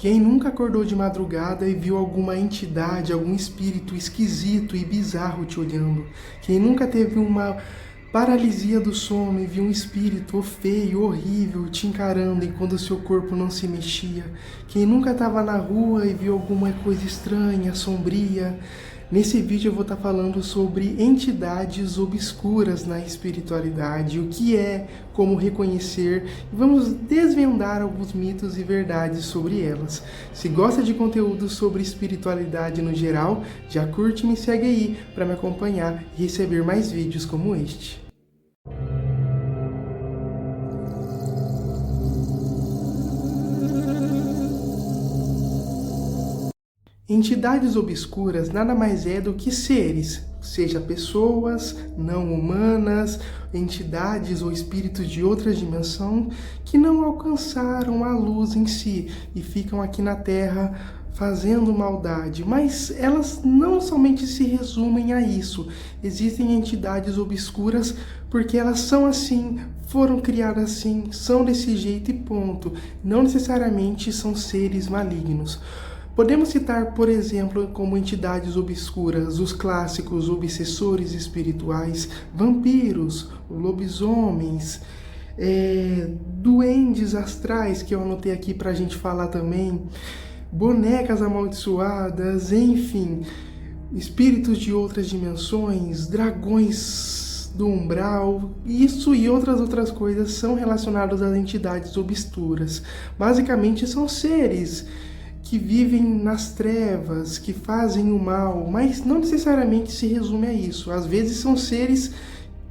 Quem nunca acordou de madrugada e viu alguma entidade, algum espírito esquisito e bizarro te olhando? Quem nunca teve uma paralisia do sono e viu um espírito feio, horrível te encarando enquanto o seu corpo não se mexia? Quem nunca estava na rua e viu alguma coisa estranha, sombria? Nesse vídeo eu vou estar falando sobre entidades obscuras na espiritualidade, o que é, como reconhecer, e vamos desvendar alguns mitos e verdades sobre elas. Se gosta de conteúdo sobre espiritualidade no geral, já curte e me segue aí para me acompanhar e receber mais vídeos como este. Entidades obscuras nada mais é do que seres, seja pessoas, não humanas, entidades ou espíritos de outra dimensão que não alcançaram a luz em si e ficam aqui na Terra fazendo maldade, mas elas não somente se resumem a isso. Existem entidades obscuras porque elas são assim, foram criadas assim, são desse jeito e ponto. Não necessariamente são seres malignos. Podemos citar, por exemplo, como entidades obscuras, os clássicos obsessores espirituais, vampiros, lobisomens, duendes astrais, que eu anotei aqui para a gente falar também, bonecas amaldiçoadas, enfim, espíritos de outras dimensões, dragões do umbral, isso e outras coisas são relacionadas às entidades obscuras. Basicamente são seres que vivem nas trevas, que fazem o mal, mas não necessariamente se resume a isso. Às vezes são seres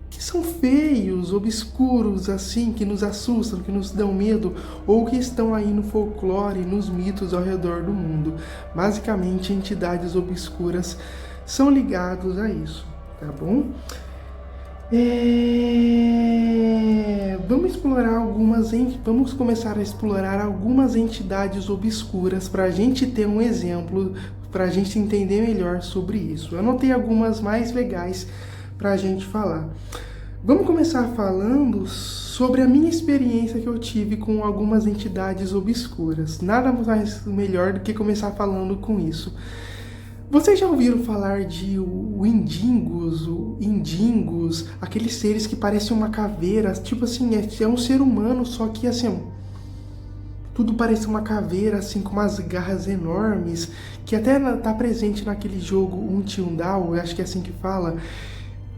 que são feios, obscuros, assim, que nos assustam, que nos dão medo, ou que estão aí no folclore, nos mitos ao redor do mundo. Basicamente, entidades obscuras são ligadas a isso, tá bom? Vamos começar a explorar algumas entidades obscuras para a gente ter um exemplo, para a gente entender melhor sobre isso. Eu anotei algumas mais legais para a gente falar. Vamos começar falando sobre a minha experiência que eu tive com algumas entidades obscuras. Nada mais melhor do que começar falando com isso. Vocês já ouviram falar de indingos, aqueles seres que parecem uma caveira, tipo assim, é um ser humano, só que assim, tudo parece uma caveira, assim, com umas garras enormes, que até tá presente naquele jogo Until Dawn, eu acho que é assim que fala.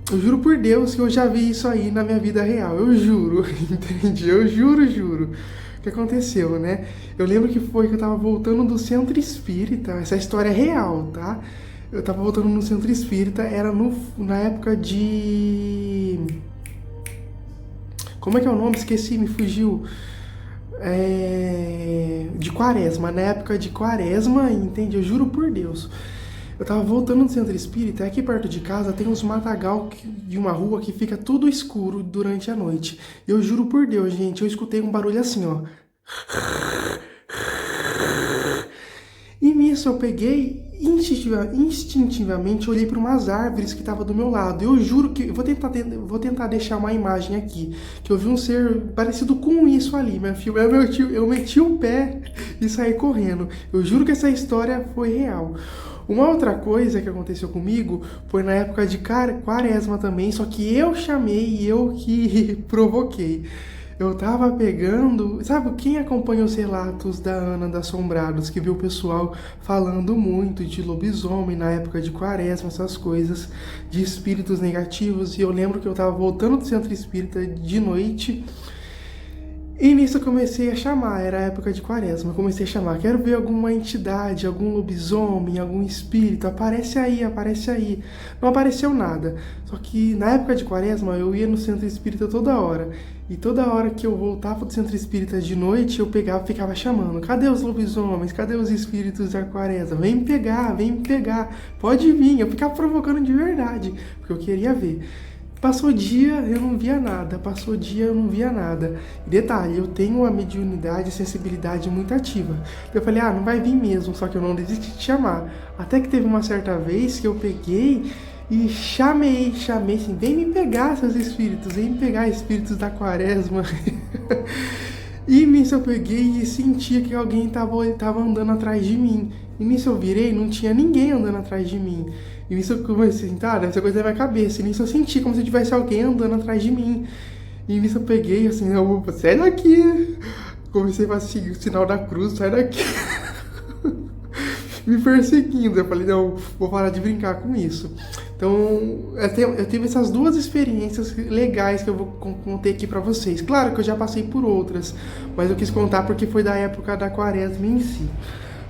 Eu juro por Deus que eu já vi isso aí na minha vida real, eu juro, entende? Eu juro. O que aconteceu, né? Eu lembro que eu tava voltando do centro espírita, essa história é real, tá? Eu tava voltando no centro espírita, era na época de... Como é que é o nome? Esqueci, me fugiu. De Quaresma, na época de Quaresma, entende? Eu juro por Deus. Eu tava voltando do centro espírita, aqui perto de casa tem uns matagal de uma rua que fica tudo escuro durante a noite. Eu juro por Deus, gente, eu escutei um barulho assim, ó. E nisso eu peguei, instintivamente olhei para umas árvores que estavam do meu lado. Eu juro que, vou tentar deixar uma imagem aqui, que eu vi um ser parecido com isso ali, meu filho. Eu meti o pé e saí correndo. Eu juro que essa história foi real. Uma outra coisa que aconteceu comigo foi na época de Quaresma também, só que eu chamei e eu que provoquei. Eu tava pegando... Sabe, quem acompanha os relatos da Ana da Assombrados, que viu o pessoal falando muito de lobisomem na época de Quaresma, essas coisas, de espíritos negativos, e eu lembro que eu tava voltando do centro espírita de noite, e nisso eu comecei a chamar, era a época de Quaresma, eu comecei a chamar, quero ver alguma entidade, algum lobisomem, algum espírito, aparece aí. Não apareceu nada, só que na época de Quaresma eu ia no centro espírita toda hora, e toda hora que eu voltava do centro espírita de noite, eu pegava e ficava chamando, cadê os lobisomens, cadê os espíritos da Quaresma, vem me pegar, pode vir, eu ficava provocando de verdade, porque eu queria ver. Passou dia, eu não via nada. E detalhe, eu tenho uma mediunidade e sensibilidade muito ativa. Eu falei, não vai vir mesmo, só que eu não desisti de chamar. Até que teve uma certa vez que eu peguei e chamei assim, vem me pegar, seus espíritos, vem me pegar, espíritos da Quaresma. E nisso eu peguei e sentia que alguém tava andando atrás de mim. E nisso eu virei, não tinha ninguém andando atrás de mim. E nisso eu comecei assim, tá, deve ser coisa da minha cabeça. E nisso eu senti como se tivesse alguém andando atrás de mim. E nisso eu peguei assim, não, sai daqui. Comecei a fazer o sinal da cruz, sai daqui. Me perseguindo. Eu falei, não, vou parar de brincar com isso. Então, eu tive essas duas experiências legais que eu vou contar aqui pra vocês. Claro que eu já passei por outras, mas eu quis contar porque foi da época da quaresma em si.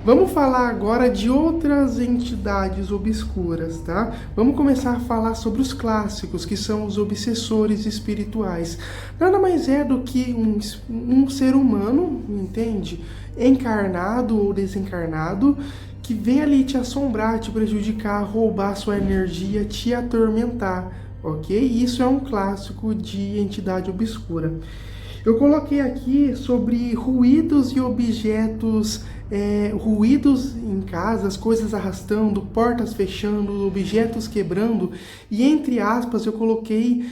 Vamos falar agora de outras entidades obscuras, tá? Vamos começar a falar sobre os clássicos, que são os obsessores espirituais. Nada mais é do que um ser humano, entende? Encarnado ou desencarnado, que vem ali te assombrar, te prejudicar, roubar sua energia, te atormentar, ok? Isso é um clássico de entidade obscura. Eu coloquei aqui sobre ruídos e objetos, ruídos em casas, coisas arrastando, portas fechando, objetos quebrando, e entre aspas eu coloquei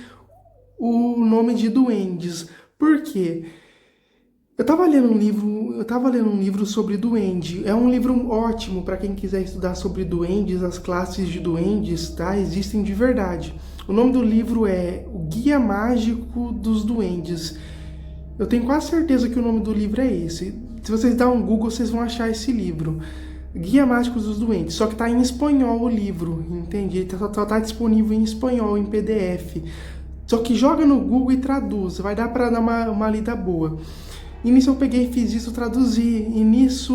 o nome de duendes. Por quê? Eu estava lendo um livro sobre duende. É um livro ótimo para quem quiser estudar sobre duendes, as classes de duendes, tá? Existem de verdade. O nome do livro é O Guia Mágico dos Duendes. Eu tenho quase certeza que o nome do livro é esse. Se vocês dão um Google, vocês vão achar esse livro. Guia Mágico dos Duendes. Só que está em espanhol o livro, entende? Ele só está disponível em espanhol, em PDF. Só que joga no Google e traduz. Vai dar para dar uma lida boa. E nisso eu peguei e fiz isso, traduzi. E nisso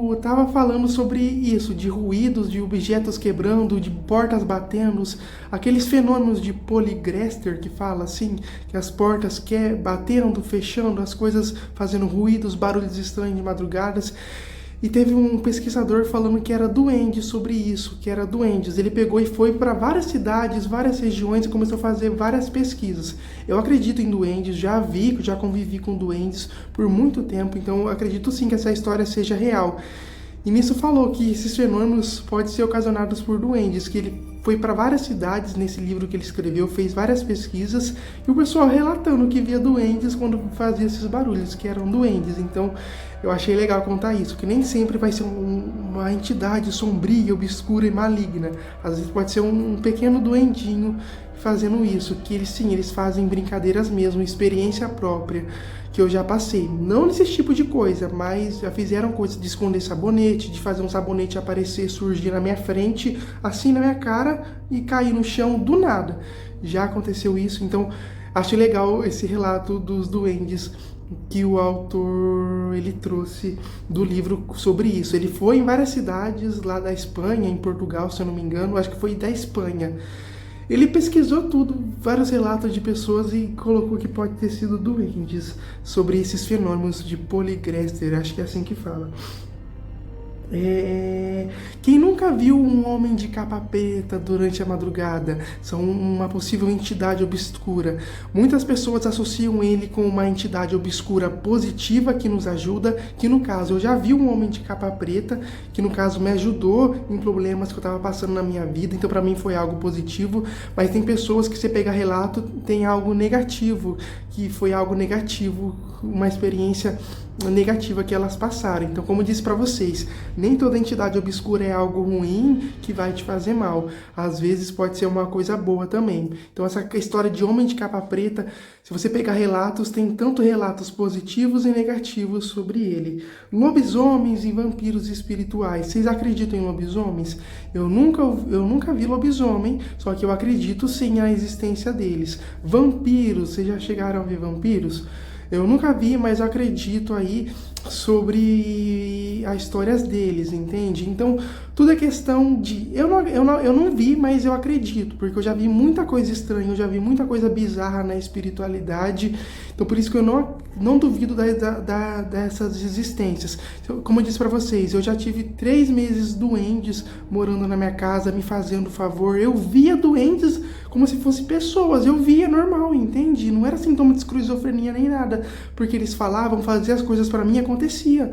eu tava falando sobre isso, de ruídos, de objetos quebrando, de portas batendo, aqueles fenômenos de Polygrester que fala assim, que as portas batendo, fechando, as coisas fazendo ruídos, barulhos estranhos de madrugadas. E teve um pesquisador falando que era duende sobre isso, que era duendes. Ele pegou e foi para várias cidades, várias regiões e começou a fazer várias pesquisas. Eu acredito em duendes, já convivi com duendes por muito tempo, então eu acredito sim que essa história seja real. E nisso falou que esses fenômenos podem ser ocasionados por duendes, que ele foi para várias cidades nesse livro que ele escreveu, fez várias pesquisas, e o pessoal relatando que via duendes quando fazia esses barulhos, que eram duendes. Então eu achei legal contar isso, que nem sempre vai ser uma entidade sombria, obscura e maligna. Às vezes pode ser um pequeno duendinho fazendo isso, que eles fazem brincadeiras mesmo, experiência própria, que eu já passei. Não nesse tipo de coisa, mas já fizeram coisas de esconder sabonete, de fazer um sabonete aparecer, surgir na minha frente, assim na minha cara e cair no chão do nada. Já aconteceu isso, então acho legal esse relato dos duendes que o autor ele trouxe do livro sobre isso. Ele foi em várias cidades lá da Espanha, em Portugal, se eu não me engano, acho que foi da Espanha. Ele pesquisou tudo, vários relatos de pessoas e colocou que pode ter sido duendes sobre esses fenômenos de Polygrester, acho que é assim que fala. Quem nunca viu um homem de capa preta durante a madrugada? São uma possível entidade obscura. Muitas pessoas associam ele com uma entidade obscura positiva que nos ajuda, que no caso eu já vi um homem de capa preta, que no caso me ajudou em problemas que eu estava passando na minha vida, então para mim foi algo positivo, mas tem pessoas que você pega relato, tem algo negativo, que foi algo negativo, uma experiência negativa que elas passaram. Então, como eu disse para vocês, nem toda entidade obscura é algo ruim que vai te fazer mal. Às vezes pode ser uma coisa boa também. Então, essa história de homem de capa preta, se você pegar relatos, tem tanto relatos positivos e negativos sobre ele. Lobisomens e vampiros espirituais. Vocês acreditam em lobisomens? Eu nunca vi lobisomem, só que eu acredito sim na existência deles. Vampiros, vocês já chegaram a ver vampiros? Eu nunca vi, mas eu acredito aí sobre as histórias deles, entende? Então, tudo é questão de... Eu não vi, mas eu acredito, porque eu já vi muita coisa estranha, eu já vi muita coisa bizarra na espiritualidade, então por isso que eu não duvido dessas existências. Como eu disse pra vocês, eu já tive 3 meses duendes morando na minha casa, me fazendo favor, eu via duendes como se fossem pessoas, eu via normal, entende? Não era sintoma de esquizofrenia nem nada, porque eles falavam, faziam as coisas pra mim, acontecia.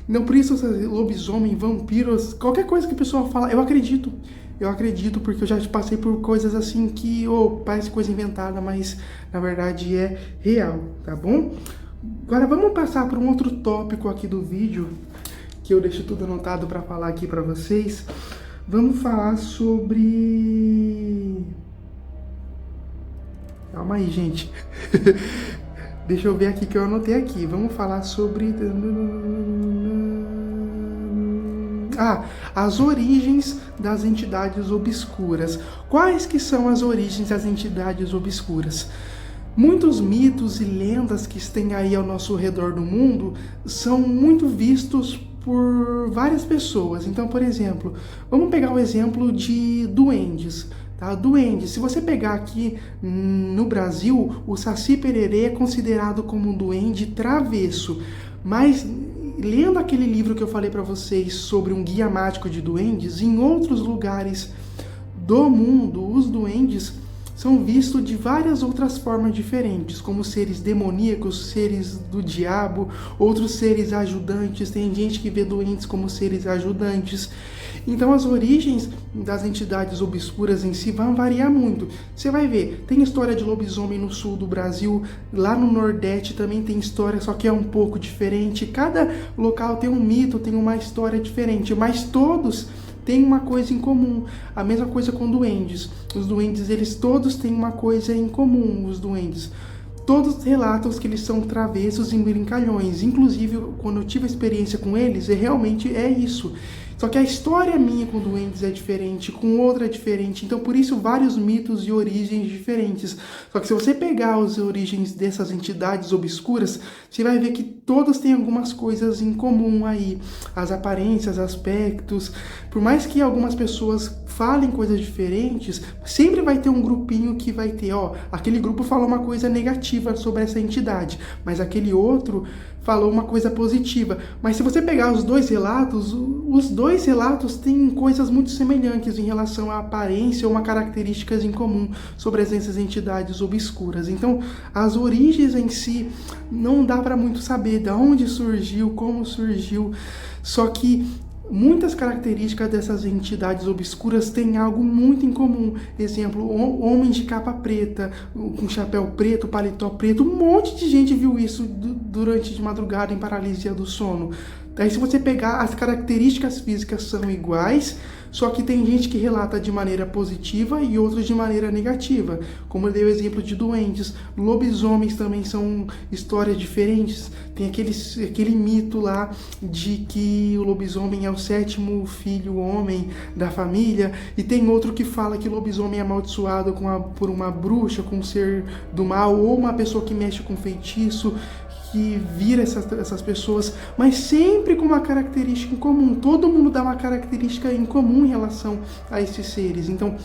Então por isso, lobisomem, vampiros, qualquer coisa que a pessoa fala, eu acredito. Eu acredito porque eu já passei por coisas assim que parece coisa inventada, mas na verdade é real, tá bom? Agora vamos passar para um outro tópico aqui do vídeo, que eu deixo tudo anotado para falar aqui para vocês. Vamos falar sobre... Calma aí, gente. Deixa eu ver aqui que eu anotei aqui. Vamos falar sobre... as origens das entidades obscuras. Quais que são as origens das entidades obscuras? Muitos mitos e lendas que têm aí ao nosso redor do mundo são muito vistos por várias pessoas. Então, por exemplo, vamos pegar o exemplo de duendes. Tá? Duende, se você pegar aqui no Brasil, o Saci Pererê é considerado como um duende travesso, mas lendo aquele livro que eu falei para vocês sobre um guia mágico de duendes, em outros lugares do mundo, os duendes são vistos de várias outras formas diferentes, como seres demoníacos, seres do diabo, outros seres ajudantes. Tem gente que vê duendes como seres ajudantes. Então as origens das entidades obscuras em si vão variar muito. Você vai ver, tem história de lobisomem no sul do Brasil, lá no Nordeste também tem história, só que é um pouco diferente. Cada local tem um mito, tem uma história diferente, mas todos têm uma coisa em comum. A mesma coisa com duendes. Os duendes, eles todos têm uma coisa em comum, os duendes. Todos relatam que eles são travessos e brincalhões. Inclusive, quando eu tive a experiência com eles, realmente é isso. Só que a história minha com duendes é diferente, com outra é diferente. Então, por isso, vários mitos e origens diferentes. Só que se você pegar as origens dessas entidades obscuras, você vai ver que todos têm algumas coisas em comum aí. As aparências, aspectos. Por mais que algumas pessoas falem coisas diferentes, sempre vai ter um grupinho que vai ter, aquele grupo falou uma coisa negativa sobre essa entidade, mas aquele outro falou uma coisa positiva. Mas se você pegar os dois relatos têm coisas muito semelhantes em relação à aparência ou uma características em comum sobre essas entidades obscuras. Então, as origens em si não dá para muito saber de onde surgiu, como surgiu, só que muitas características dessas entidades obscuras têm algo muito em comum. Exemplo, homem de capa preta, com chapéu preto, paletó preto. Um monte de gente viu isso durante de madrugada em paralisia do sono. Daí, se você pegar, as características físicas são iguais, só que tem gente que relata de maneira positiva e outros de maneira negativa. Como eu dei o exemplo de duendes, lobisomens também são histórias diferentes. Tem aquele mito lá de que o lobisomem é o 7º filho homem da família, e tem outro que fala que o lobisomem é amaldiçoado por uma bruxa, com um ser do mal, ou uma pessoa que mexe com feitiço, que vira essas pessoas, mas sempre com uma característica em comum. Todo mundo dá uma característica em comum em relação a esses seres. Então,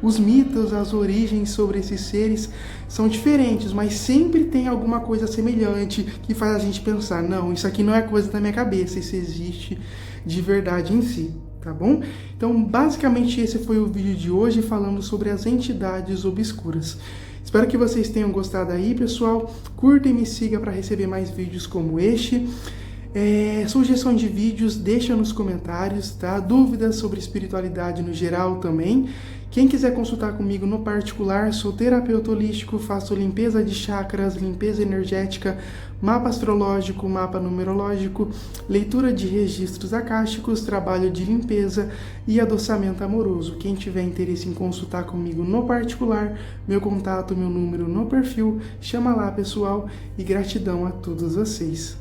os mitos, as origens sobre esses seres são diferentes, mas sempre tem alguma coisa semelhante que faz a gente pensar, não, isso aqui não é coisa da minha cabeça, isso existe de verdade em si. Tá bom? Então, basicamente, esse foi o vídeo de hoje falando sobre as entidades obscuras. Espero que vocês tenham gostado aí, pessoal. Curta e me siga para receber mais vídeos como este. Sugestão de vídeos, deixa nos comentários, tá? Dúvidas sobre espiritualidade no geral também. Quem quiser consultar comigo no particular, sou terapeuta holístico, faço limpeza de chakras, limpeza energética, mapa astrológico, mapa numerológico, leitura de registros acásticos, trabalho de limpeza e adoçamento amoroso. Quem tiver interesse em consultar comigo no particular, meu contato, meu número no perfil, chama lá, pessoal, e gratidão a todos vocês.